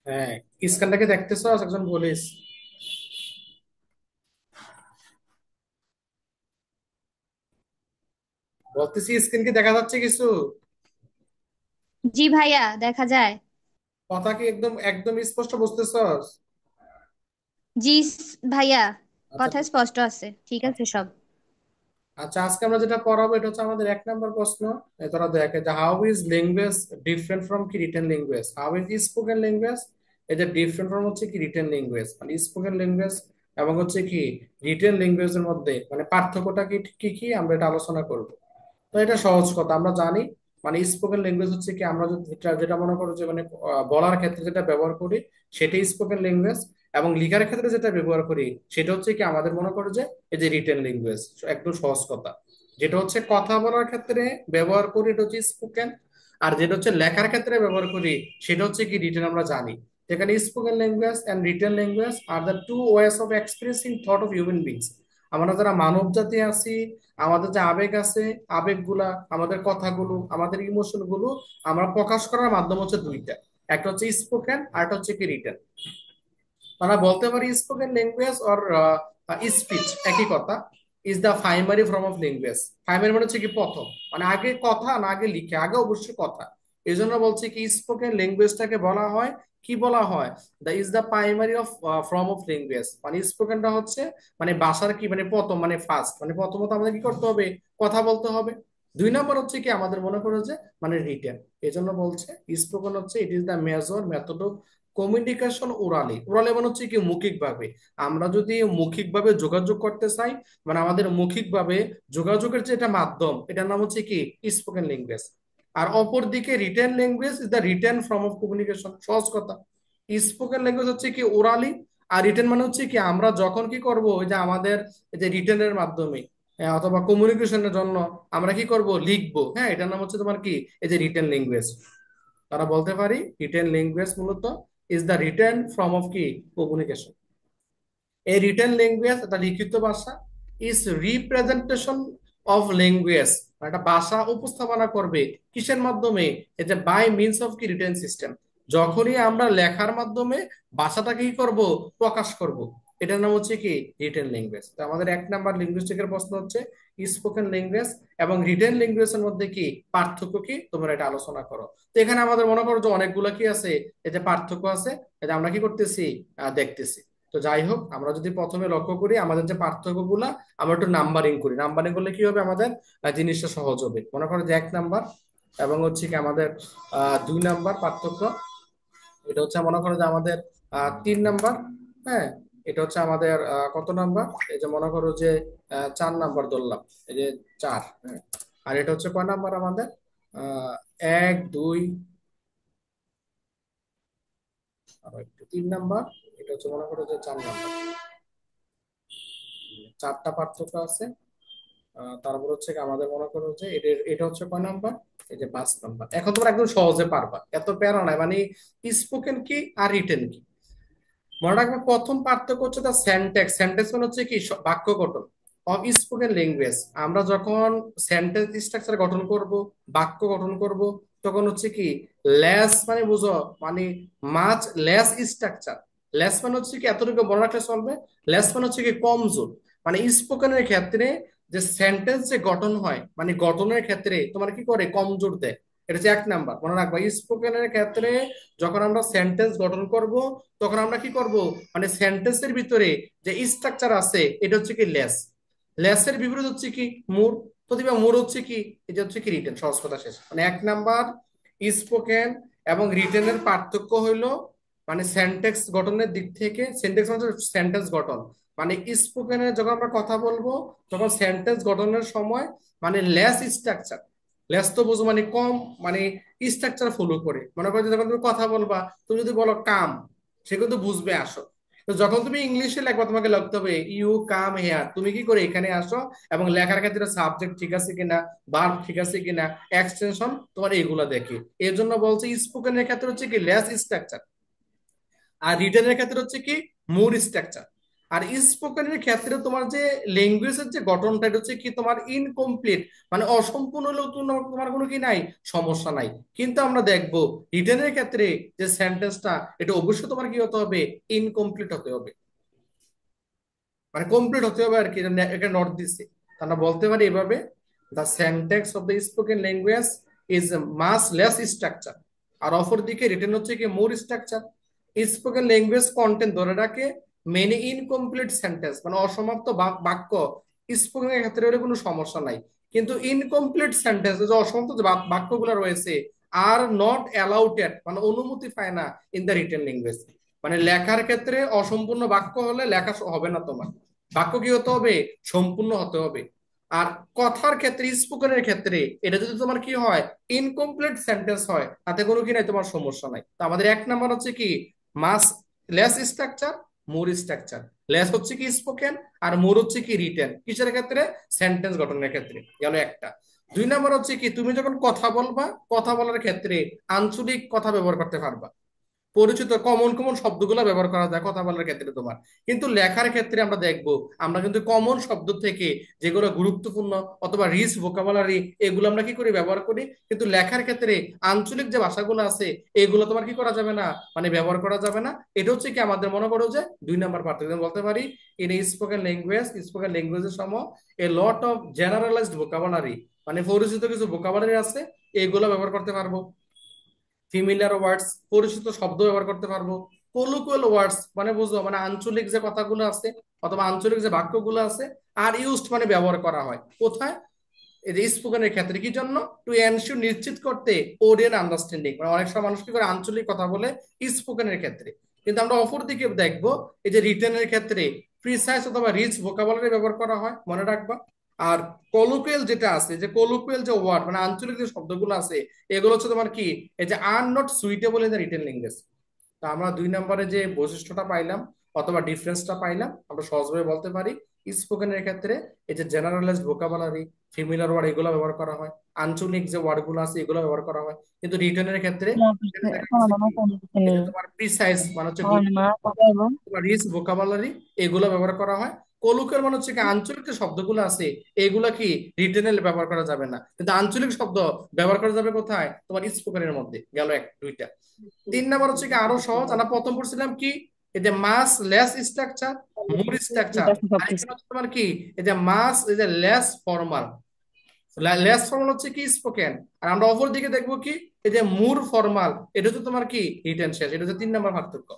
হ্যাঁ, স্ক্যানটাকে দেখতেছো একজন পুলিশ? বলতেছি স্ক্রিন কি দেখা যাচ্ছে কিছু? জি ভাইয়া, দেখা যায়। কথা কি একদম একদম স্পষ্ট বুঝতেছস? জি ভাইয়া, আচ্ছা কথা ঠিক স্পষ্ট আছে, ঠিক আছে আচ্ছা সব। আচ্ছা, আজকে আমরা যেটা পড়াবো এটা হচ্ছে আমাদের 1 নম্বর প্রশ্ন। তোরা দেখে যে how is language different from কি written language, how is spoken language এটা ডিফারেন্ট ফ্রম হচ্ছে কি রিটেন ল্যাঙ্গুয়েজ, মানে স্পোকেন ল্যাঙ্গুয়েজ এবং হচ্ছে কি রিটেন ল্যাঙ্গুয়েজের মধ্যে মানে পার্থক্যটা কি কি কি আমরা এটা আলোচনা করব। তো এটা সহজ কথা, আমরা জানি মানে স্পোকেন ল্যাঙ্গুয়েজ হচ্ছে কি আমরা যেটা যেটা মনে করো যে মানে বলার ক্ষেত্রে যেটা ব্যবহার করি সেটাই স্পোকেন ল্যাঙ্গুয়েজ, এবং লিখার ক্ষেত্রে যেটা ব্যবহার করি সেটা হচ্ছে কি আমাদের মনে করো যে এই যে রিটেন ল্যাঙ্গুয়েজ। একদম সহজ কথা, যেটা হচ্ছে কথা বলার ক্ষেত্রে ব্যবহার করি এটা হচ্ছে স্পোকেন, আর যেটা হচ্ছে লেখার ক্ষেত্রে ব্যবহার করি সেটা হচ্ছে কি রিটেন। আমরা জানি যেখানে spoken language and written language are the two ways of expressing thought of human beings. আমরা যারা মানব জাতি আছি, আমাদের যে আবেগ আছে, আবেগগুলা, আমাদের কথাগুলো, আমাদের ইমোশন গুলো আমরা প্রকাশ করার মাধ্যম হচ্ছে দুইটা, একটা হচ্ছে স্পোকেন আর একটা হচ্ছে কি রিটেন। আমরা বলতে পারি স্পোকেন ল্যাঙ্গুয়েজ অর স্পিচ একই কথা, is the primary form of language. Primary মানে হচ্ছে কি প্রথম, মানে আগে কথা না আগে লিখে, আগে অবশ্যই কথা। এই জন্য বলছি কি স্পোকেন ল্যাঙ্গুয়েজটাকে বলা হয় কি বলা হয়, the is the primary of form of language. মানে স্পোকেনটা হচ্ছে মানে ভাষার কি মানে প্রথম মানে ফার্স্ট, মানে প্রথমত আমাদের কি করতে হবে, কথা বলতে হবে। 2 নম্বর হচ্ছে কি আমাদের মনে করো যে মানে রিটেন। এই জন্য বলছে স্পোকেন হচ্ছে it is the major method communication orally. Orally মানে হচ্ছে কি মৌখিক ভাবে। আমরা যদি মৌখিক ভাবে যোগাযোগ করতে চাই, মানে আমাদের মৌখিক ভাবে যোগাযোগের যে এটা মাধ্যম এটার নাম হচ্ছে কি স্পোকেন ল্যাঙ্গুয়েজ। আর অপর দিকে written language is the written form of communication. সহজ কথা, স্পোকেন ল্যাঙ্গুয়েজ হচ্ছে কি ওরালি, আর রিটেন মানে হচ্ছে কি আমরা যখন কি করব ওই যে আমাদের এই যে রিটেনের মাধ্যমে অথবা কমিউনিকেশনের জন্য আমরা কি করব লিখবো, হ্যাঁ এটার নাম হচ্ছে তোমার কি এই যে রিটেন ল্যাঙ্গুয়েজ। তারা বলতে পারি রিটেন ল্যাঙ্গুয়েজ মূলত is the written form of কি কমিউনিকেশন। এই রিটেন ল্যাঙ্গুয়েজ একটা লিখিত ভাষা, ইজ রিপ্রেজেন্টেশন অফ ল্যাঙ্গুয়েজ, একটা ভাষা উপস্থাপনা করবে কিসের মাধ্যমে, এই যে বাই মিনস অফ কি রিটেন সিস্টেম। যখনই আমরা লেখার মাধ্যমে ভাষাটাকে কি করব, প্রকাশ করব, এটার নাম হচ্ছে কি রিটেন ল্যাঙ্গুয়েজ। তো আমাদের 1 নম্বর লিঙ্গুইস্টিকের প্রশ্ন হচ্ছে স্পোকেন ল্যাঙ্গুয়েজ এবং রিটেন ল্যাঙ্গুয়েজের মধ্যে কি পার্থক্য কি, তোমরা এটা আলোচনা করো। তো এখানে আমাদের মনে করো যে অনেকগুলো কি আছে, এই যে পার্থক্য আছে, এটা আমরা কি করতেছি, দেখতেছি। তো যাই হোক, আমরা যদি প্রথমে লক্ষ্য করি আমাদের যে পার্থক্য গুলা, আমরা একটু নাম্বারিং করি। নাম্বারিং করলে কি হবে আমাদের জিনিসটা সহজ হবে। মনে করো যে 1 নাম্বার এবং হচ্ছে কি আমাদের 2 নাম্বার পার্থক্য, এটা হচ্ছে মনে করো যে আমাদের 3 নাম্বার। হ্যাঁ, এটা হচ্ছে আমাদের কত নাম্বার, এই যে মনে করো যে 4 নাম্বার ধরলাম, এই যে 4। হ্যাঁ, আর এটা হচ্ছে কয় নাম্বার আমাদের, 1 2, আর একটু 3 নাম্বার, এটা হচ্ছে মনে করো যে 4 নাম্বার। চারটা পার্থক্য আছে। তারপর হচ্ছে কি আমাদের মনে করো যে এটা এটা হচ্ছে কয় নাম্বার, এই যে 5 নাম্বার। এখন তোমরা একদম সহজে পারবা, এত প্যারা নাই। মানে স্পোকেন কি আর রিটেন কি মনে রাখবে। প্রথম পার্থক্য হচ্ছে তার সেন্টেক্স। সেন্টেন্স মানে হচ্ছে কি বাক্য গঠন। অফ স্পোকেন ল্যাঙ্গুয়েজ আমরা যখন সেন্টেন্স স্ট্রাকচার গঠন করব, বাক্য গঠন করব, তখন হচ্ছে কি লেস মানে বুঝো, মানে মাছ লেস স্ট্রাকচার। লেস মানে হচ্ছে কি এতটুকু মনে রাখলে চলবে। লেস মানে হচ্ছে কি কমজোর। মানে স্পোকেনের ক্ষেত্রে যে সেন্টেন্স যে গঠন হয়, মানে গঠনের ক্ষেত্রে তোমার কি করে কমজোর দেয়। এটা হচ্ছে 1 নাম্বার, মনে রাখবা। স্পোকেনের ক্ষেত্রে যখন আমরা সেন্টেন্স গঠন করব, তখন আমরা কি করব, মানে সেন্টেন্সের ভিতরে যে স্ট্রাকচার আছে এটা হচ্ছে কি লেস। লেসের বিপরীত হচ্ছে কি মোর। প্রতিভা মোর হচ্ছে কি, এটা হচ্ছে কি রিটেন। সহজ কথা শেষ। মানে 1 নাম্বার স্পোকেন এবং রিটেনের পার্থক্য হইলো মানে সেন্টেন্স গঠনের দিক থেকে। সেন্টেন্স মানে সেন্টেন্স গঠন, মানে স্পোকেনে যখন আমরা কথা বলবো তখন সেন্টেন্স গঠনের সময় মানে লেস স্ট্রাকচার। লেস তো বুঝো মানে কম, মানে স্ট্রাকচার ফলো করে। মনে করো যে যখন তুমি কথা বলবা, তুমি যদি বলো কাম, সে কিন্তু বুঝবে আসো। তো যখন তুমি ইংলিশে লেখবা তোমাকে লিখতে হবে ইউ কাম হেয়ার, তুমি কি করে এখানে আসো, এবং লেখার ক্ষেত্রে সাবজেক্ট ঠিক আছে কিনা, ভার্ব ঠিক আছে কিনা, এক্সটেনশন তোমার এগুলো দেখে। এর জন্য বলছে স্পোকেনের ক্ষেত্রে হচ্ছে কি লেস স্ট্রাকচার, আর রিটেনের ক্ষেত্রে হচ্ছে কি মোর স্ট্রাকচার। আর স্পোকেনের ক্ষেত্রে তোমার যে ল্যাঙ্গুয়েজের যে গঠনটা, এটা হচ্ছে কি তোমার ইনকমপ্লিট, মানে অসম্পূর্ণ হলেও তোমার তোমার কোনো কি নাই, সমস্যা নাই। কিন্তু আমরা দেখবো রিটেনের ক্ষেত্রে যে সেন্টেন্সটা, এটা অবশ্যই তোমার কি হতে হবে, ইনকমপ্লিট হতে হবে, মানে কমপ্লিট হতে হবে আর কি। এটা নট দিচ্ছে, আমরা বলতে পারি এভাবে, the syntax of the spoken language is mass less structure, আর অপর দিকে রিটেন হচ্ছে কি more structure. Spoken language content ধরে রাখে মেনি ইনকমপ্লিট সেন্টেন্স, মানে অসমাপ্ত বাক্য। স্পোকেনের ক্ষেত্রে হলে কোনো সমস্যা নাই, কিন্তু ইনকমপ্লিট সেন্টেন্স, যে অসমাপ্ত যে বাক্যগুলো রয়েছে, আর নট অ্যালাউডেড, মানে অনুমতি পায় না ইন দ্য রিটেন ল্যাঙ্গুয়েজ। মানে লেখার ক্ষেত্রে অসম্পূর্ণ বাক্য হলে লেখা হবে না তোমার, বাক্য কি হতে হবে, সম্পূর্ণ হতে হবে। আর কথার ক্ষেত্রে, স্পোকেনের ক্ষেত্রে এটা যদি তোমার কি হয়, ইনকমপ্লিট সেন্টেন্স হয়, তাতে কোনো কি নাই, তোমার সমস্যা নাই। তো আমাদের এক নাম্বার হচ্ছে কি, মাস লেস স্ট্রাকচার, মোর স্ট্রাকচার। লেস হচ্ছে কি স্পোকেন, আর মোর হচ্ছে কি রিটেন, কিসের ক্ষেত্রে, সেন্টেন্স গঠনের ক্ষেত্রে গেল একটা। দুই নাম্বার হচ্ছে কি, তুমি যখন কথা বলবা, কথা বলার ক্ষেত্রে আঞ্চলিক কথা ব্যবহার করতে পারবা, পরিচিত কমন কমন শব্দগুলো ব্যবহার করা যায় কথা বলার ক্ষেত্রে তোমার। কিন্তু লেখার ক্ষেত্রে আমরা দেখব, আমরা কিন্তু কমন শব্দ থেকে যেগুলো গুরুত্বপূর্ণ অথবা রিচ ভোকাবুলারি, এগুলো আমরা কি করি, ব্যবহার করি। কিন্তু লেখার ক্ষেত্রে আঞ্চলিক যে ভাষাগুলো আছে, এগুলো তোমার কি করা যাবে না, মানে ব্যবহার করা যাবে না। এটা হচ্ছে কি আমাদের মনে করো যে দুই নাম্বার পার্থক্য। আমি বলতে পারি ইন স্পোকেন ল্যাঙ্গুয়েজের সময় এ লট অফ জেনারেলাইজড ভোকাবুলারি, মানে পরিচিত কিছু ভোকাবুলারি আছে, এগুলো ব্যবহার করতে পারবো। ফিমিলিয়ার ওয়ার্ডস, পরিচিত শব্দ ব্যবহার করতে পারবো। কলোকুয়াল ওয়ার্ডস মানে বুঝো, মানে আঞ্চলিক যে কথাগুলো আছে অথবা আঞ্চলিক যে বাক্যগুলো আছে, আর ইউজড মানে ব্যবহার করা হয় কোথায়, এই যে স্পোকেনের ক্ষেত্রে, কি জন্য, টু এনশিওর, নিশ্চিত করতে, ওডিয়ান আন্ডারস্ট্যান্ডিং, মানে অনেক সময় মানুষ কি করে আঞ্চলিক কথা বলে স্পোকেনের ক্ষেত্রে। কিন্তু আমরা অপর দিকে দেখবো, এই যে রিটেনের ক্ষেত্রে প্রিসাইজ অথবা রিচ ভোকাবুলারি ব্যবহার করা হয়, মনে রাখবা। আর কলোকুয়াল যেটা আছে, যে কলোকুয়াল যে ওয়ার্ড, মানে আঞ্চলিক যে শব্দগুলো আছে, এগুলো হচ্ছে তোমার কি, এই যে are not suitable in the written language. তা আমরা দুই নম্বরে যে বৈশিষ্ট্যটা পাইলাম অথবা ডিফারেন্সটা পাইলাম, আমরা সহজভাবে বলতে পারি স্পোকেনের ক্ষেত্রে এই যে জেনারেলাইজড ভোকাবুলারি, ফিমিলার ওয়ার্ড, এগুলো ব্যবহার করা হয়। আঞ্চলিক যে ওয়ার্ড গুলো আছে, এগুলো ব্যবহার করা হয়। কিন্তু রিটেনের ক্ষেত্রে এখানে দেখা গেছে কি, এই যে তোমার প্রিসাইজ মানে হচ্ছে রিচ ভোকাবুলারি, এগুলো ব্যবহার করা হয়। কলুকের মানে হচ্ছে কি, আঞ্চলিক যে শব্দগুলো আছে, এগুলা কি রিটেনে ব্যবহার করা যাবে না, কিন্তু আঞ্চলিক শব্দ ব্যবহার করা যাবে কোথায়, তোমার স্পোকেনের মধ্যে গেল এক দুইটা। তিন নাম্বার হচ্ছে কি, আরো সহজ, আমরা প্রথম পড়ছিলাম কি, এই যে মাস লেস স্ট্রাকচার, মোর স্ট্রাকচার। আর এখানে হচ্ছে তোমার কি, এই যে মাস, এই যে লেস ফর্মাল, লেস ফর্মাল হচ্ছে কি স্পোকেন। আর আমরা অপর দিকে দেখবো কি, এই যে মোর ফর্মাল, এটা হচ্ছে তোমার কি রিটেন শেষ। এটা হচ্ছে তিন নাম্বার পার্থক্য।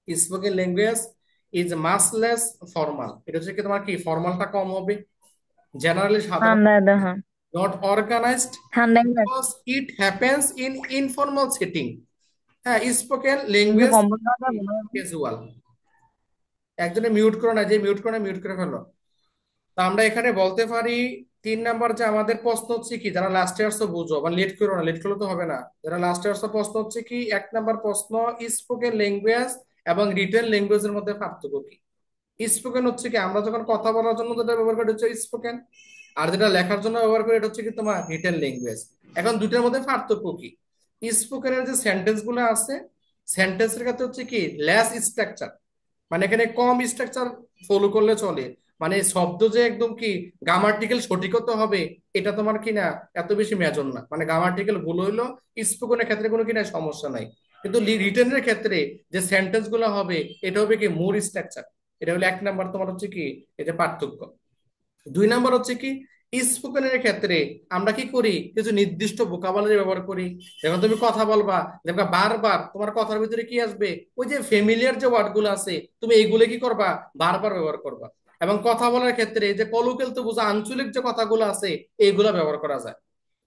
Spoken language is mass less formal, এটা হচ্ছে কি তোমার কি, ফর্মালটা কম হবে, জেনারেলি সাধারণ, not organized, because it happens in informal setting. হ্যাঁ, স্পোকেন ল্যাঙ্গুয়েজ ক্যাজুয়াল। একজনে মিউট করো না, যে মিউট করে মিউট করে ফেলো। তা আমরা এখানে বলতে পারি তিন নাম্বার যে আমাদের প্রশ্ন হচ্ছে কি, যারা লাস্ট ইয়ার্স বুঝো, মানে লেট করো না, লেট করলে তো হবে না। যারা লাস্ট ইয়ার্স প্রশ্ন হচ্ছে কি, এক নাম্বার প্রশ্ন, স্পোকেন ল্যাঙ্গুয়েজ এবং রিটেন ল্যাঙ্গুয়েজের মধ্যে পার্থক্য কি। স্পোকেন হচ্ছে কি, আমরা যখন কথা বলার জন্য যেটা ব্যবহার করি হচ্ছে স্পোকেন, আর যেটা লেখার জন্য ব্যবহার করি এটা হচ্ছে কি তোমার রিটেন ল্যাঙ্গুয়েজ। এখন দুইটার মধ্যে পার্থক্য কি, স্পোকেনের যে সেন্টেন্স গুলো আছে, সেন্টেন্সের ক্ষেত্রে হচ্ছে কি লেস স্ট্রাকচার, মানে এখানে কম স্ট্রাকচার ফলো করলে চলে। মানে শব্দ যে একদম কি গ্রামাটিক্যাল সঠিক হতে হবে, এটা তোমার কি না, এত বেশি মেজর না, মানে গ্রামাটিক্যাল ভুল হইলো স্পোকেনের ক্ষেত্রে কোনো কিনা সমস্যা নাই। কিন্তু রিটেনের ক্ষেত্রে যে সেন্টেন্স গুলো হবে, এটা হবে কি মোর স্ট্রাকচার। এটা হলো এক নাম্বার তোমার হচ্ছে কি, এটা পার্থক্য। দুই নাম্বার হচ্ছে কি, স্পোকেনের ক্ষেত্রে আমরা কি করি, কিছু নির্দিষ্ট ভোকাবুলারি ব্যবহার করি। যখন তুমি কথা বলবা, দেখবা বারবার তোমার কথার ভিতরে কি আসবে, ওই যে ফেমিলিয়ার যে ওয়ার্ড গুলো আছে, তুমি এইগুলো কি করবা, বারবার ব্যবহার করবা। এবং কথা বলার ক্ষেত্রে যে কলোকিয়াল তো বোঝা, আঞ্চলিক যে কথাগুলো আছে, এইগুলো ব্যবহার করা যায়।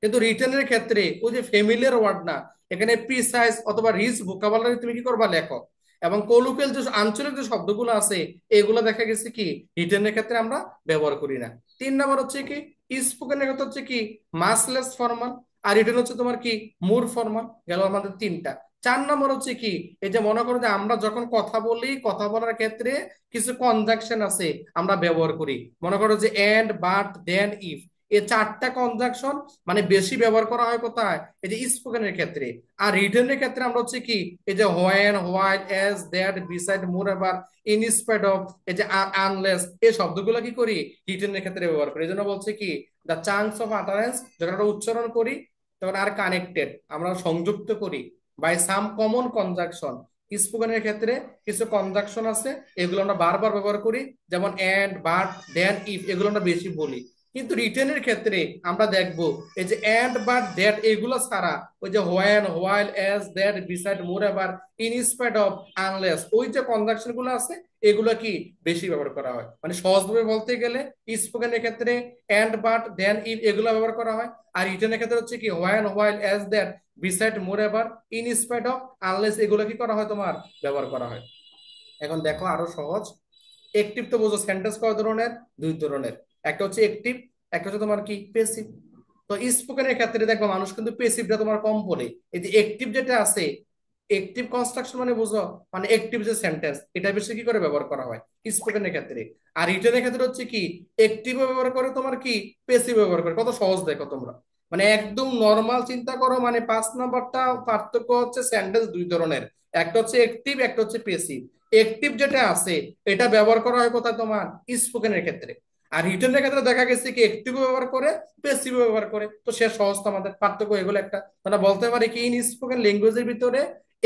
কিন্তু রিটেনের ক্ষেত্রে ওই যে ফেমিলিয়ার ওয়ার্ড না, এখানে প্রিসাইজ অথবা রিচ ভোকাবুলারি তুমি কি করবা, লেখো। এবং কলোকিয়াল যে আঞ্চলিক যে শব্দগুলো আছে, এগুলো দেখা গেছে কি রিটেনের ক্ষেত্রে আমরা ব্যবহার করি না। তিন নাম্বার হচ্ছে কি, স্পোকেনের ক্ষেত্রে হচ্ছে কি মাসলেস ফর্মাল, আর রিটেন হচ্ছে তোমার কি মোর ফর্মাল, গেল আমাদের তিনটা। চার নম্বর হচ্ছে কি, এই যে মনে করো যে আমরা যখন কথা বলি, কথা বলার ক্ষেত্রে কিছু কনজাংশন আছে আমরা ব্যবহার করি, মনে করো যে এন্ড, বাট, দেন, ইফ, এই চারটা কনজাংশন মানে বেশি ব্যবহার করা হয় কোথায়, এই যে স্পোকেনের ক্ষেত্রে। আর রিটেনের ক্ষেত্রে আমরা হচ্ছে কি, এই যে when, while, as, that, beside, moreover, in spite of, এই যে আনলেস, এই শব্দগুলো কি করি, রিটেনের ক্ষেত্রে ব্যবহার করি। এই জন্য বলছে কি, দ্য চাঙ্কস অফ আটারেন্স, যখন আমরা উচ্চারণ করি তখন আর কানেক্টেড, আমরা সংযুক্ত করি বাই সাম কমন কনজাংশন। স্পোকেনের ক্ষেত্রে কিছু কনজাংশন আছে, এগুলো আমরা বারবার ব্যবহার করি, যেমন এন্ড, বাট, দেন, ইফ, এগুলো আমরা বেশি বলি। কিন্তু রিটেনের ক্ষেত্রে আমরা দেখবো এই যে এন্ড, বাট, দ্যাট এগুলো ছাড়া ওই যে when, while, as, that, beside, moreover, in spite of, unless, ওই যে কনজাংশন গুলো আছে এগুলো কি বেশি ব্যবহার করা হয়। মানে সহজভাবে বলতে গেলে স্পোকেনের ক্ষেত্রে এন্ড, বাট, দেন, ইফ এগুলো ব্যবহার করা হয়। আর রিটেনের ক্ষেত্রে হচ্ছে কি when, while, as, that, beside, moreover, in spite of, unless এগুলো কি করা হয় তোমার ব্যবহার করা হয়। এখন দেখো আরো সহজ। একটিভ তো বোঝো, সেন্টেন্স কয় ধরনের, দুই ধরনের। একটা হচ্ছে একটিভ, একটা হচ্ছে তোমার কি পেসিভ। তো স্পোকেনের ক্ষেত্রে দেখো মানুষ কিন্তু পেসিভটা তোমার কম বলে। এই যে একটিভ যেটা আছে, একটিভ কনস্ট্রাকশন মানে বুঝো, মানে একটিভ যে সেন্টেন্স এটা বেশি কি করে ব্যবহার করা হয় স্পোকেনের ক্ষেত্রে। আর রিটেনের ক্ষেত্রে হচ্ছে কি, একটিভ ব্যবহার করে তোমার কি, পেসিভ ব্যবহার করে। কত সহজ দেখো তোমরা, মানে একদম নর্মাল চিন্তা করো। মানে 5 নাম্বারটা পার্থক্য হচ্ছে সেন্টেন্স দুই ধরনের, একটা হচ্ছে একটিভ, একটা হচ্ছে পেসিভ। একটিভ যেটা আছে এটা ব্যবহার করা হয় কোথায় তোমার স্পোকেনের ক্ষেত্রে। আর রিটেনের ক্ষেত্রে দেখা গেছে কি একটিভ ব্যবহার করে, পেসিভ ব্যবহার করে। তো সে সহজ তো, আমাদের পার্থক্য এগুলো একটা। তাহলে বলতে পারি কি, ইন স্পোকেন ল্যাঙ্গুয়েজের ভিতরে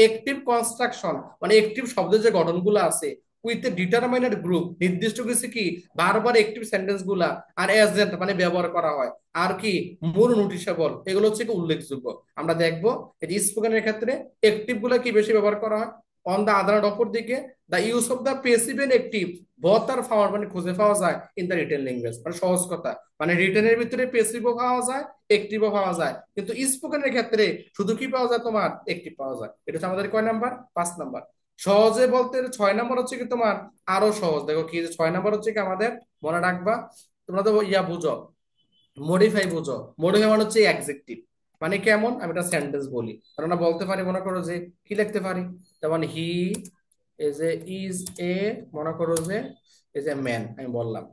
একটিভ কনস্ট্রাকশন মানে একটিভ শব্দের যে গঠনগুলো আছে উইথ এ ডিটারমাইনেড গ্রুপ, নির্দিষ্ট কিছু কি বারবার একটিভ সেন্টেন্স গুলা আর এজেন্ট মানে ব্যবহার করা হয়। আর কি মূল নোটিশেবল, এগুলো হচ্ছে কি উল্লেখযোগ্য। আমরা দেখবো এই যে স্পোকেনের ক্ষেত্রে একটিভ গুলা কি বেশি ব্যবহার করা হয়। অন দা আদার অপর দিকে the use of the passive and active both are found মানে খুঁজে পাওয়া যায় ইন দ্য রিটেন ল্যাঙ্গুয়েজ। মানে সহজ কথা, মানে রিটেনের ভিতরে পেসিভও পাওয়া যায়, একটিভও পাওয়া যায়, কিন্তু স্পোকেনের ক্ষেত্রে শুধু কি পাওয়া যায় তোমার, একটিভ পাওয়া যায়। এটা হচ্ছে আমাদের কয় নাম্বার, 5 নাম্বার। সহজে বলতে 6 নাম্বার হচ্ছে কি তোমার আরো সহজ। দেখো কি, যে 6 নাম্বার হচ্ছে কি আমাদের, মনে রাখবা তোমরা তো ইয়া বুঝো, মডিফাই বুঝো। মডিফাই মানে হচ্ছে অ্যাডজেক্টিভ। মানে কেমন, আমি একটা সেন্টেন্স বলি, কারণ আমরা বলতে পারি, মনে করো যে কি লিখতে পারি, যেমন হি ইজ এ, মনে করো যে এই যে ম্যান আমি বললাম,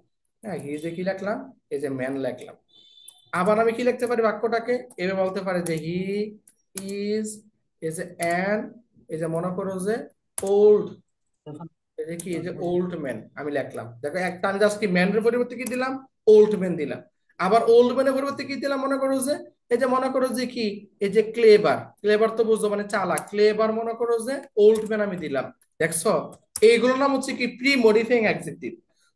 হ্যাঁ হি ইজ এ কি লিখলাম, এই যে ম্যান লিখলাম। আবার আমি কি লিখতে পারি বাক্যটাকে, এভাবে বলতে পারি যে he is as a an, এই যে মনে করো যে ওল্ড, এই যে কি, এই যে ওল্ড ম্যান আমি লিখলাম। দেখো একটা আমি জাস্ট কি ম্যানের পরিবর্তে কি দিলাম, ওল্ড ম্যান দিলাম। আবার ওল্ড ম্যানের পরিবর্তে কি দিলাম, মনে করো যে এই যে মনে করো যে কি, এই যে ক্লেবার, ক্লেবার তো বুঝছো মানে চালাক, ক্লেবার মনে করো যে ওল্ড ম্যান আমি দিলাম। দেখছো, এইগুলোর নাম হচ্ছে কি প্রি মডিফাইং অ্যাডজেক্টিভ।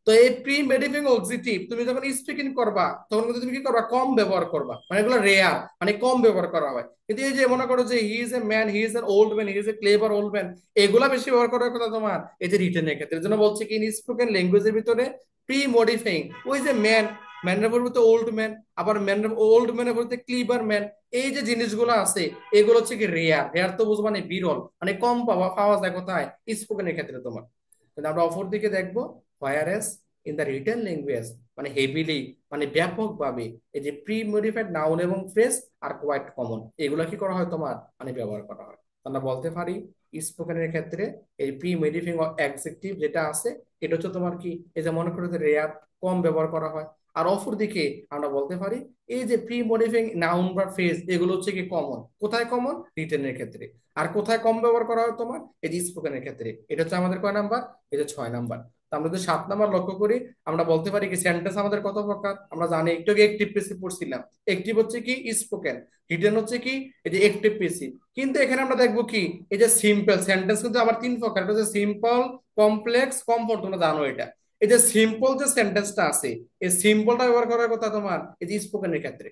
তো এই প্রি মডিফাইং অ্যাডজেক্টিভ তুমি যখন স্পিকিং করবা তখন কিন্তু তুমি কি করবা, কম ব্যবহার করবা, মানে এগুলো রেয়ার, মানে কম ব্যবহার করা হয়। কিন্তু এই যে মনে করো যে he is a man, he is an old man, he is a clever old man, এগুলা বেশি ব্যবহার করার কথা তোমার এই যে রিটেনের ক্ষেত্রে। এর জন্য বলছে কি, ইন স্পোকেন ল্যাঙ্গুয়েজের ভিতরে প্রি মডিফাইং, ওই যে ম্যান, ম্যানের পরিবর্তে ওল্ড ম্যান, আবার ম্যানের ওল্ড ম্যানের পরিবর্তে ক্লিবার ম্যান, এই যে জিনিসগুলো আছে এগুলো হচ্ছে কি রেয়ার। রেয়ার তো বুঝবো মানে বিরল, মানে কম পাওয়া পাওয়া যায় কোথায়, স্পোকেনের ক্ষেত্রে তোমার। কিন্তু আমরা অপর দিকে দেখবো, হোয়ারএস ইন দ্য রিটেন ল্যাঙ্গুয়েজ মানে হেভিলি, মানে ব্যাপকভাবে এই যে প্রি মডিফাইড নাউন এবং ফ্রেজ আর কোয়াইট কমন, এগুলো কি করা হয় তোমার মানে ব্যবহার করা হয়। আমরা বলতে পারি স্পোকেনের ক্ষেত্রে এই প্রি মডিফাইং অ্যাডজেক্টিভ যেটা আছে এটা হচ্ছে তোমার কি, এই যে মনে করো যে রেয়ার, কম ব্যবহার করা হয়। আর অপর দিকে আমরা বলতে পারি এই যে প্রি মডিফাইং নাউন বা ফ্রেজ এগুলো হচ্ছে কি কমন, কোথায় কমন, রিটেনের ক্ষেত্রে। আর কোথায় কম ব্যবহার করা হয় তোমার, এই যে স্পোকেনের ক্ষেত্রে। এটা হচ্ছে আমাদের কয় নাম্বার, এই যে 6 নাম্বার। তো আমরা যদি 7 নাম্বার লক্ষ্য করি, আমরা বলতে পারি কি সেন্টেন্স আমাদের কত প্রকার আমরা জানি, একটু আগে একটিভ পেসিভ পড়ছিলাম। একটিভ হচ্ছে কি স্পোকেন, রিটেন হচ্ছে কি এই যে একটিভ পেসিভ। কিন্তু এখানে আমরা দেখবো কি, এই যে সিম্পল সেন্টেন্স কিন্তু আমার 3 প্রকার, এটা হচ্ছে সিম্পল, কমপ্লেক্স, কমফোর্ট, তোমরা জানো এটা। এই যে সিম্পল যে সেন্টেন্সটা আছে, এই সিম্পলটা ব্যবহার করার কথা তোমার এই যে স্পোকেনের ক্ষেত্রে।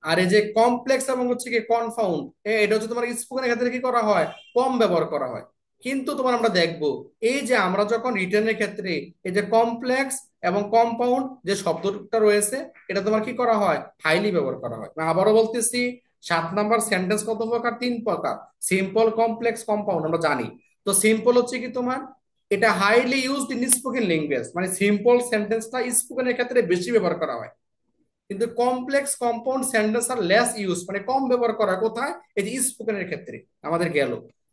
আর এই যে কমপ্লেক্স এবং হচ্ছে কি কনফাউন্ড, এটা হচ্ছে তোমার স্পোকেনের ক্ষেত্রে কি করা হয়, কম ব্যবহার করা হয়। কিন্তু তোমার আমরা দেখবো এই যে আমরা যখন রিটেনের ক্ষেত্রে এই যে কমপ্লেক্স এবং কম্পাউন্ড যে শব্দটা রয়েছে এটা তোমার কি করা হয়, হাইলি ব্যবহার করা হয়। আমি আবারও বলতেছি, 7 নাম্বার সেন্টেন্স কত প্রকার, 3 প্রকার, সিম্পল, কমপ্লেক্স, কম্পাউন্ড আমরা জানি। তো সিম্পল হচ্ছে কি তোমার, এটা highly used in spoken language, মানে সিম্পল সেন্টেন্সটা স্পোকেনের ক্ষেত্রে বেশি ব্যবহার করা হয়। কিন্তু কমপ্লেক্স কম্পাউন্ড সেন্টেন্স আর লেস ইউজ, মানে কম ব্যবহার করা কোথায়, এই যে স্পোকেনের ক্ষেত্রে আমাদের গেল।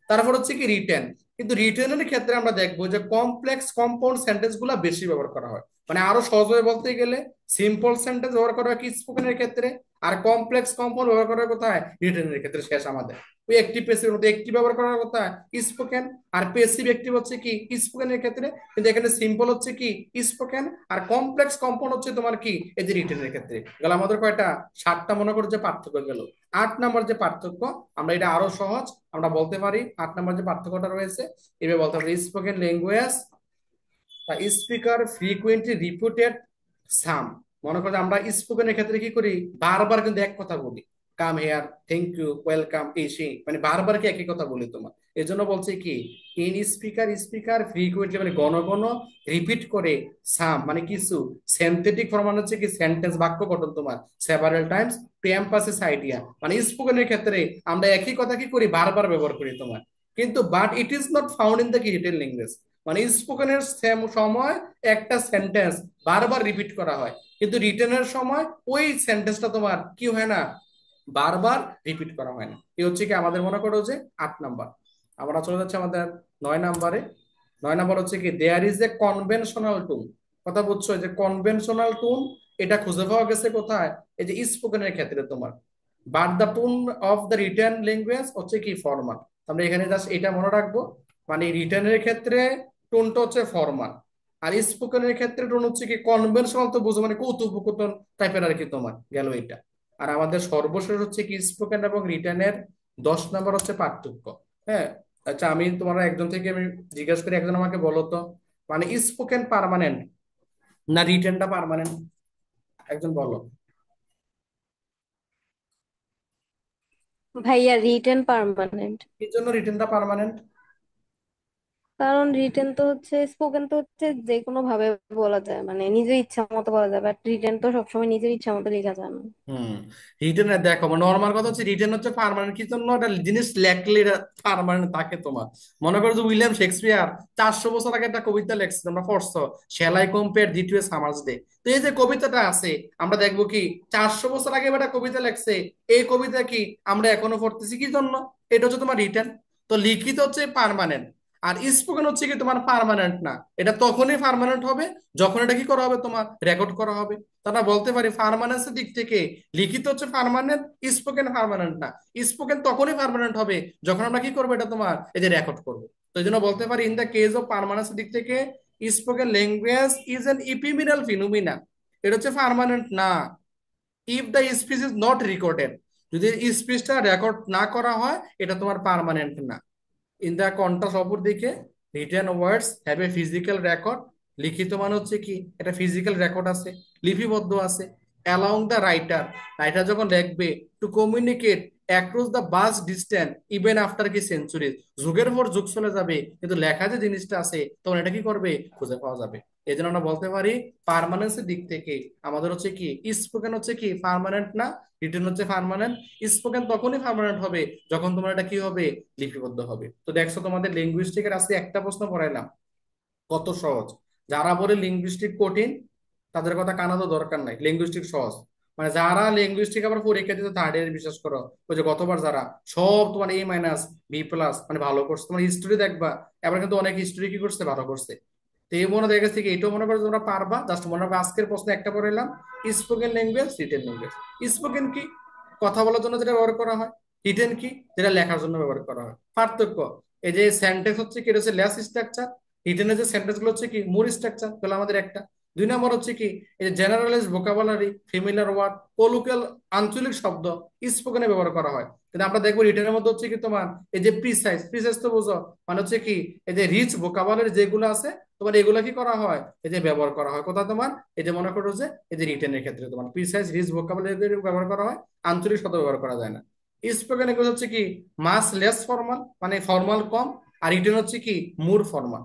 তারপর হচ্ছে কি রিটেন, কিন্তু রিটেনের ক্ষেত্রে আমরা দেখবো যে কমপ্লেক্স কম্পাউন্ড সেন্টেন্স গুলা বেশি ব্যবহার করা হয়। মানে আরো সহজভাবে বলতে গেলে সিম্পল সেন্টেন্স ব্যবহার করা হয় কি স্পোকেনের ক্ষেত্রে, আর কমপ্লেক্স কম্পাউন্ড ব্যবহার করা হয় কোথায়, রিটেনের ক্ষেত্রে। শেষ আমাদের ওই একটিভ প্যাসিভের মধ্যে একটিভ ব্যবহার করার কথা স্পোকেন, আর প্যাসিভ অ্যাক্টিভ হচ্ছে কি স্পোকেনের ক্ষেত্রে। কিন্তু এখানে সিম্পল হচ্ছে কি স্পোকেন, আর কমপ্লেক্স কম্পাউন্ড হচ্ছে তোমার কি এই যে রিটেনের ক্ষেত্রে। গেল আমাদের কয়টা, 7টা মনে করো যে পার্থক্য গেল। 8 নম্বর যে পার্থক্য, আমরা এটা আরো সহজ আমরা বলতে পারি। 8 নম্বর যে পার্থক্যটা রয়েছে এভাবে বলতে পারি, spoken language speaker frequently repeated some. মনে করো আমরা স্পোকেনের ক্ষেত্রে কি করি, বারবার কিন্তু এক কথা বলি, come here, thank you, welcome, এই সেই, মানে বারবার কি একই কথা বলি তোমার। এই জন্য বলছে কি ইন স্পিকার, স্পিকার ফ্রিকুয়েন্টলি মানে ঘন ঘন রিপিট করে, সাম মানে কিছু, সিনথেটিক ফর্ম মানে হচ্ছে কি সেন্টেন্স বাক্য গঠন তোমার, several times to emphasis idea. মানে স্পোকেনের ক্ষেত্রে আমরা একই কথা কি করি, বারবার ব্যবহার করি তোমার। কিন্তু but it is not found in the written language. মানে স্পোকেনের সময় একটা সেন্টেন্স বারবার রিপিট করা হয়, কিন্তু রিটেনের সময় ওই সেন্টেন্সটা তোমার কি হয় না, বারবার রিপিট করা হয় না। এই হচ্ছে কি আমাদের মনে করো যে 8 নাম্বার। আমরা চলে যাচ্ছি আমাদের 9 নাম্বারে। 9 নাম্বার হচ্ছে কি দেয়ার ইজ এ কনভেনশনাল টুন। কথা বুঝছো, যে কনভেনশনাল টুন এটা খুঁজে পাওয়া গেছে কোথায়, এই যে স্পোকেনের ক্ষেত্রে তোমার। But the tone of the written language হচ্ছে কি ফরমাল। আমরা এখানে জাস্ট এটা মনে রাখবো, মানে রিটেনের ক্ষেত্রে টোনটা হচ্ছে ফরমাল, আর স্পোকেনের ক্ষেত্রে টোন হচ্ছে কি কনভেনশনাল। তো বুঝো মানে কৌতুকপতন টাইপের আর কি তোমার গেল এটা। আর আমাদের সর্বশেষ হচ্ছে কি স্পোকেন এবং রিটেনের 10 নাম্বার হচ্ছে পার্থক্য। হ্যাঁ, আচ্ছা আমি তোমার একজন থেকে আমি জিজ্ঞাসা করি, একজন আমাকে বলো তো, মানে স্পোকেন পার্মানেন্ট না রিটেনটা পার্মানেন্ট, একজন বলো। ভাইয়া রিটেন পার্মানেন্ট। কি জন্য রিটেনটা পার্মানেন্ট? কারণ রিটেন তো হচ্ছে, স্পোকেন তো হচ্ছে যে কোনো ভাবে বলা যায়, মানে নিজের ইচ্ছা মতো বলা যায়, বাট রিটেন তো সবসময় নিজের ইচ্ছা মতো লেখা যায় না। হুম, রিটেন দেখো নর্মাল কথা হচ্ছে রিটেন হচ্ছে পার্মানেন্ট কি জন্য, একটা জিনিস লেখলে পার্মানেন্ট থাকে তোমার। মনে করো যে উইলিয়াম শেক্সপিয়ার 400 বছর আগে একটা কবিতা লেখছে, তোমরা পড়ছো, shall I compare thee to a summer's day. তো এই যে কবিতাটা আছে, আমরা দেখবো কি 400 বছর আগে একটা কবিতা লেখছে, এই কবিতা কি আমরা এখনো পড়তেছি কি জন্য, এটা হচ্ছে তোমার রিটেন। তো লিখিত হচ্ছে পার্মানেন্ট, আর স্পোকেন হচ্ছে কি তোমার পার্মানেন্ট না। এটা তখনই পার্মানেন্ট হবে যখন এটা কি করা হবে, তোমার রেকর্ড করা হবে। তারা বলতে পারি পার্মানেন্সের দিক থেকে লিখিত হচ্ছে পার্মানেন্ট, স্পোকেন পার্মানেন্ট না। স্পোকেন তখনই পার্মানেন্ট হবে যখন আমরা কি করবো, এটা তোমার এই যে রেকর্ড করবো। তো এই জন্য বলতে পারি ইন দ্য কেস অফ পার্মানেন্সের দিক থেকে spoken language is an ephemeral phenomena. এটা হচ্ছে পার্মানেন্ট না if the speech is not recorded. যদি স্পিচটা রেকর্ড না করা হয় এটা তোমার পার্মানেন্ট না। ইন দ্য কন্ট্রাস্ট অপর দিকে written words have a physical record. লিখিত মানে হচ্ছে কি এটা ফিজিক্যাল রেকর্ড আছে, লিপিবদ্ধ আছে। অ্যালাউং দ্য রাইটার, রাইটার যখন লিখবে to communicate across the bus distance even after কি সেঞ্চুরিজ, যুগের পর যুগ চলে যাবে কিন্তু লেখা যে জিনিসটা আছে তখন এটা কি করবে, খুঁজে পাওয়া যাবে। এই জন্য আমরা বলতে পারি পার্মানেন্সের দিক থেকে আমাদের হচ্ছে কি স্পোকেন হচ্ছে কি পার্মানেন্ট না, রিটেন হচ্ছে পার্মানেন্ট। স্পোকেন তখনই পার্মানেন্ট হবে যখন তোমার এটা কি হবে, লিপিবদ্ধ হবে। তো দেখছো তোমাদের লিঙ্গুইস্টিকের আজকে একটা প্রশ্ন পড়াইলাম, কত সহজ। যারা বলে লিঙ্গুইস্টিক কঠিন তাদের কথা কানা তো দরকার নাই, লিঙ্গুইস্টিক সহজ। মানে যারা লিঙ্গুইস্টিক আবার পরীক্ষা দিতে 3rd ইয়ার, বিশ্বাস করো ওই যে গতবার যারা সব তোমার A-, B+, মানে ভালো করছে, তোমার হিস্টোরি দেখবা এবার কিন্তু অনেক হিস্টোরি কি করছে, ভালো করছে। তো এই মনে দেখে থেকে এটাও মনে করো তোমরা পারবা। জাস্ট মনে রাখবে আজকের প্রশ্ন একটা পড়ে এলাম, spoken language, written language. Spoken কি, কথা বলার জন্য যেটা ব্যবহার করা হয়। রিটেন কি, যেটা লেখার জন্য ব্যবহার করা হয়। পার্থক্য এই যে সেন্টেন্স হচ্ছে কি, এটা হচ্ছে লেস স্ট্রাকচার, রিটেনের যে সেন্টেন্স গুলো হচ্ছে কি মোর স্ট্রাকচার, তাহলে আমাদের একটা। 2 নম্বর হচ্ছে কি এই যে generalize vocabulary, familiar word, colloquial, আঞ্চলিক শব্দ স্পোকেনে ব্যবহার করা হয়। কিন্তু আমরা দেখবো রিটেনের মধ্যে হচ্ছে কি তোমার এই যে প্রিসাইজ, প্রিসাইজ তো বুঝো, মানে হচ্ছে কি এই যে রিচ ভোকাবুলারি যেগুলো আছে তোমার এগুলা কি করা হয়, এই যে ব্যবহার করা হয় কোথায় তোমার, এই যে মনে করো যে এই যে রিটেনের ক্ষেত্রে তোমার প্রিসাইজ রিচ ভোকাবুলারি ব্যবহার করা হয়, আঞ্চলিক শব্দ ব্যবহার করা যায় না। স্পোকেন এগুলো হচ্ছে কি মাস লেস ফর্মাল, মানে ফর্মাল কম, আর রিটেন হচ্ছে কি মোর ফর্মাল।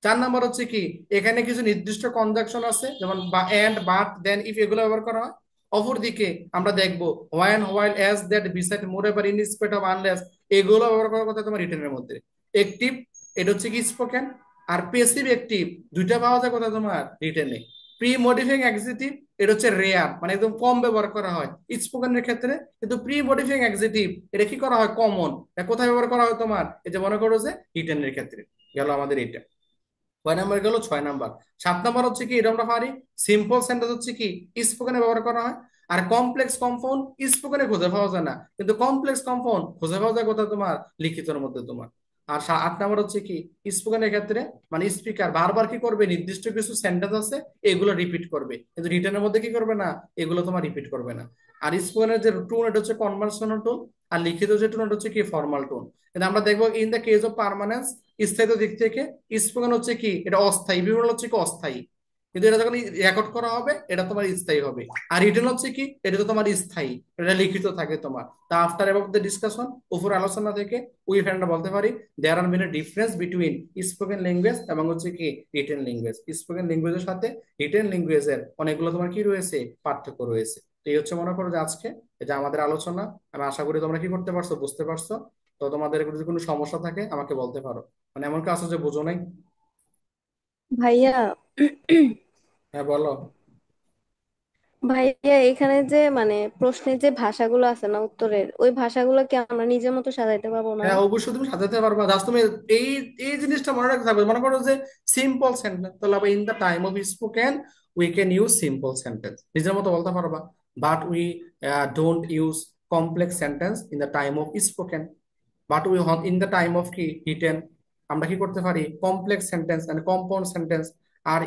4 নম্বর হচ্ছে কি এখানে কিছু নির্দিষ্ট কনজাংশন আছে, যেমন বা এন্ড, বাট, দেন, ইফ এগুলো ব্যবহার করা হয়। অপরদিকে আমরা দেখবো when, while, as, that, beside, more ever, in spate of, unless, এগুলো ব্যবহার করার কথা তোমার রিটেনের মধ্যে। একটিভ এটা হচ্ছে কি স্পোকেন, আর পেসিভ অ্যাক্টিভ দুইটা পাওয়া যায় কথা তোমার রিটেনে। প্রি মডিফাইং অ্যাডজেক্টিভ এটা হচ্ছে রেয়ার, মানে একদম কম ব্যবহার করা হয় স্পোকেনের ক্ষেত্রে। কিন্তু প্রি মডিফাইং অ্যাডজেক্টিভ এটা কি করা হয়, কমন। কোথায় ব্যবহার করা হয় তোমার, এই যে মনে করো যে রিটেনের ক্ষেত্রে। গেল আমাদের এটা। কয় নাম্বার গেল? 6 নাম্বার। 7 নাম্বার হচ্ছে কি, এটা আমরা পারি সিম্পল সেন্টেন্স হচ্ছে কি স্পোকেনে ব্যবহার করা হয়। আর কমপ্লেক্স কম্পাউন্ড স্পোকেনে খুঁজে পাওয়া যায় না, কিন্তু কমপ্লেক্স কম্পাউন্ড খুঁজে পাওয়া যায় কোথায়? তোমার লিখিতের মধ্যে তোমার। আর 8 নাম্বার হচ্ছে কি স্পোকেনের ক্ষেত্রে মানে স্পিকার বারবার কি করবে, নির্দিষ্ট কিছু সেন্টেন্স আছে এগুলো রিপিট করবে, কিন্তু রিটেনের মধ্যে কি করবে না, এগুলো তোমার রিপিট করবে না। আর স্পোকেনের যে টোন এটা হচ্ছে কনভার্সেশনাল টোন, আর লিখিত যে টোন এটা হচ্ছে কি ফর্মাল টোন। কিন্তু আমরা দেখবো ইন দ্য কেস অফ পার্মানেন্স, স্থায়িত্ব দিক থেকে স্পোকেন হচ্ছে কি এটা অস্থায়ী, বিবরণ হচ্ছে কি অস্থায়ী। কিন্তু এটা যখন রেকর্ড করা হবে এটা তোমার স্থায়ী হবে। আর রিটেন হচ্ছে কি এটা তো তোমার স্থায়ী, এটা লিখিত থাকে তোমার। তা আফটার অ্যাবাউট দ্য ডিসকাশন, উপর আলোচনা থেকে উই ফ্রেন্ড বলতে পারি there are many difference between spoken language এবং হচ্ছে কি রিটেন ল্যাঙ্গুয়েজ। স্পোকেন ল্যাঙ্গুয়েজের সাথে রিটেন ল্যাঙ্গুয়েজের অনেকগুলো তোমার কি রয়েছে, পার্থক্য রয়েছে। তো এই হচ্ছে মনে করো যে আজকে এই যে আমাদের আলোচনা। আমি আশা করি তোমরা কি করতে পারছো, বুঝতে পারছো। তো তোমাদের যদি কোনো সমস্যা থাকে আমাকে বলতে পারো, মানে এমন কাজ আছে যে বুঝো নাই। ভাইয়া, হ্যাঁ বলো। ভাইয়া এখানে যে মানে প্রশ্নের যে ভাষাগুলো আছে না উত্তরের, ওই ভাষাগুলো কি আমরা নিজের মতো সাজাইতে পারবো না? হ্যাঁ অবশ্যই তুমি সাজাতে পারবা, জাস্ট তুমি এই এই জিনিসটা মনে রাখতে থাকবে। মনে করো যে সিম্পল সেন্টেন্স, তাহলে in the time of spoken we can use simple sentence, নিজের মতো বলতে পারবা। But we don't use complex sentence in the time of spoken. But we in the time of কি রিটেন আমরা কি করতে পারি, complex sentence and compound sentence আর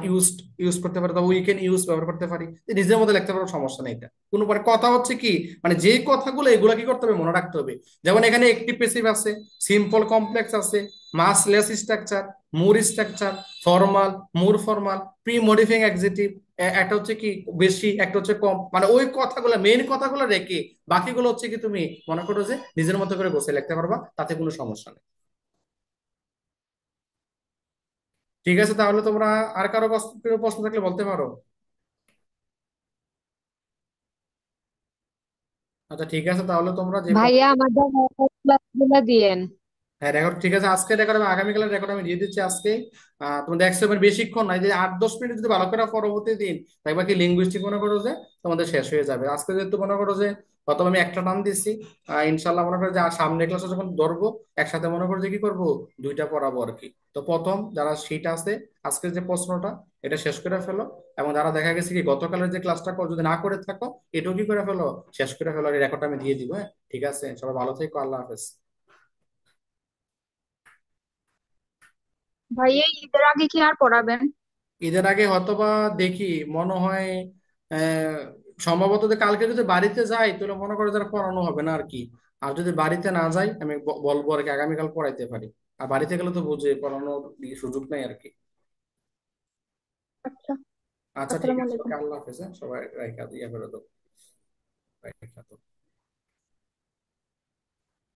ইউজ করতে পারি, তবে উই ক্যান ইউজ ব্যবহার করতে পারি। নিজের মধ্যে লিখতে পারো, সমস্যা নেই। এটা কোনো মানে কথা হচ্ছে কি মানে যে কথাগুলো এগুলা কি করতে হবে, মনে রাখতে হবে। যেমন এখানে একটি প্যাসিভ আছে, সিম্পল কমপ্লেক্স আছে, মাস লেস স্ট্রাকচার, মোর স্ট্রাকচার, ফর্মাল, মোর ফর্মাল, প্রি মডিফাইং অ্যাডজেক্টিভ। একটা হচ্ছে কি বেশি, একটা হচ্ছে কম, মানে ওই কথাগুলো মেইন কথাগুলো রেখে বাকিগুলো হচ্ছে কি তুমি মনে করো যে নিজের মতো করে বসে লিখতে পারবা, তাতে কোনো সমস্যা নেই। ঠিক আছে, তাহলে তোমরা আর কারো কোনো প্রশ্ন থাকলে বলতে পারো। আচ্ছা ঠিক আছে, তাহলে তোমরা যে ভাইয়া আমাদের ক্লাসগুলো দিয়েন। হ্যাঁ রেকর্ড ঠিক আছে, আজকে রেকর্ড আমি আগামীকালের রেকর্ড আমি দিয়ে দিচ্ছি আজকে। তুমি দেখছো এবার বেশিক্ষণ নাই, যে 8-10 মিনিট যদি ভালো করে পরবর্তী দিন দেখবা কি লিঙ্গুইস্টিক মনে করো যে তোমাদের শেষ হয়ে যাবে। আজকে যেহেতু মনে করো যে প্রথমে আমি একটা টান দিচ্ছি, ইনশাল্লাহ মনে করো যে আর সামনে ক্লাসে যখন ধরবো একসাথে মনে করো যে কি করবো, দুইটা পড়াবো আর কি। তো প্রথম যারা শীট আছে আজকের যে প্রশ্নটা এটা শেষ করে ফেলো, এবং যারা দেখা গেছে কি গতকালের যে ক্লাসটা যদি না করে থাকো এটাও কি করে ফেলো, শেষ করে ফেলো। এই রেকর্ডটা আমি দিয়ে দিব। হ্যাঁ ঠিক আছে, সবাই ভালো থেকো, আল্লাহ হাফেজ। ভাইয়া ঈদের আগে কি আর পড়াবেন? ঈদের আগে হয়তোবা দেখি, মনে হয় আহ, সম্ভবত যে কালকে যদি বাড়িতে যাই তাহলে মনে করো যারা পড়ানো হবে না আর কি। আর যদি বাড়িতে না যাই আমি বলবো আর কি আগামীকাল পড়াইতে পারি। আর বাড়িতে গেলে তো বুঝে পড়ানোর সুযোগ নাই আর কি। আচ্ছা, আচ্ছা ঠিক আসসালামু আছে, আলাইকুম। ওকে, আল্লাহ হাফেজ। হ্যাঁ, সবাই রাইখা ইয়া করে দাও, রাইখা দাও।